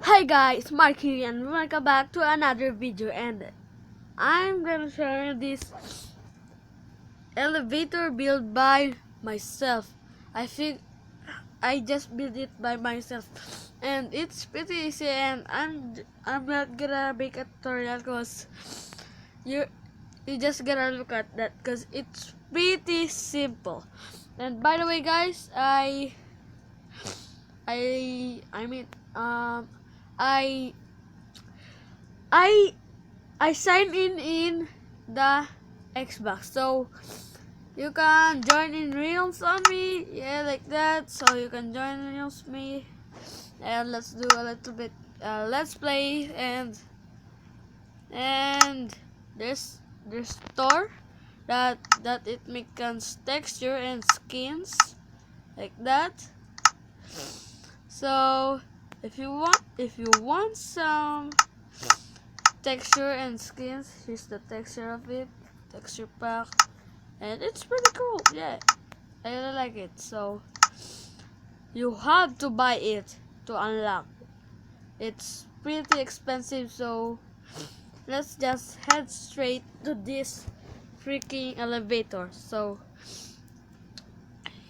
Hi guys, Mark here and welcome back to another video, and I'm gonna show you this elevator built by myself. I think I just built it by myself and it's pretty easy, and I'm not gonna make a tutorial because you you just gotta look at that because it's pretty simple. And by the way guys, I mean I I I signed in the Xbox, so you can join in Realms on me, yeah, like that. So you can join Realms me, and let's do a little bit. Let's play, and there's store that it makes texture and skins like that. So if you want some texture and skins, here's the texture of it, texture pack, and it's pretty cool. Yeah, I really like it. So you have to buy it to unlock. It's pretty expensive, so let's just head straight to this freaking elevator. So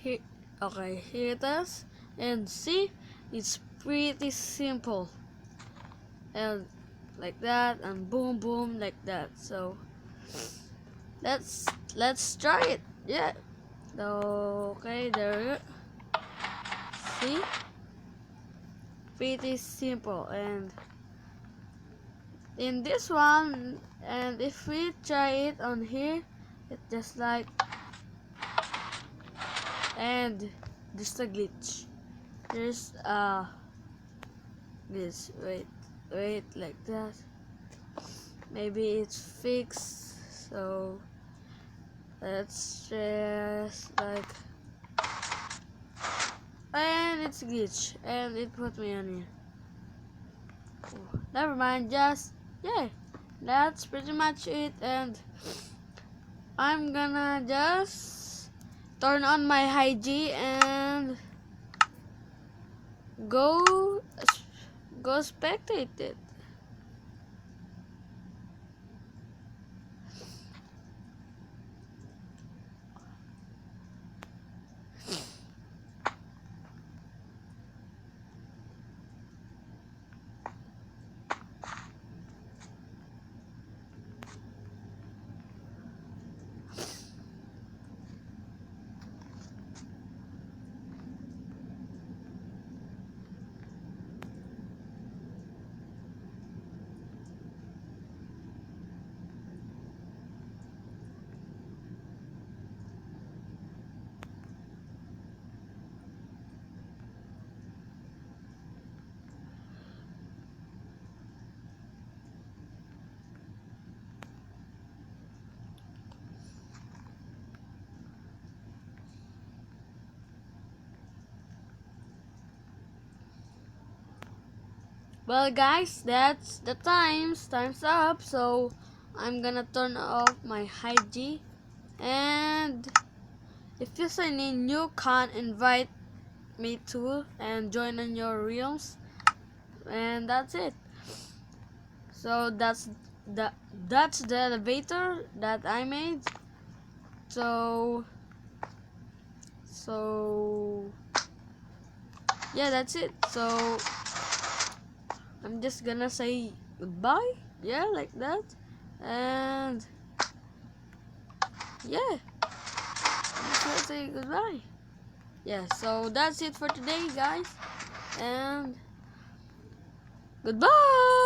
here, okay, here it is, and see, it's pretty simple, and like that, and boom boom like that. So let's try it. Yeah. Okay, there you go. See, pretty simple. And in this one, and if we try it on here, it just like, and just a glitch. There's this, wait, like that. Maybe it's fixed. So let's just like, and it's glitch, and it put me on here. Never mind, just, yeah, that's pretty much it. And I'm gonna just turn on my high G and go spectate it. Well guys, that's the time's up. So I'm gonna turn off my high G, and if you sign in, you can invite me too and join in your realms, and that's it. So that's the elevator that I made. So yeah, that's it. So I'm just gonna say goodbye, yeah, like that. And yeah, I'm just gonna say goodbye. Yeah, so that's it for today guys, and goodbye.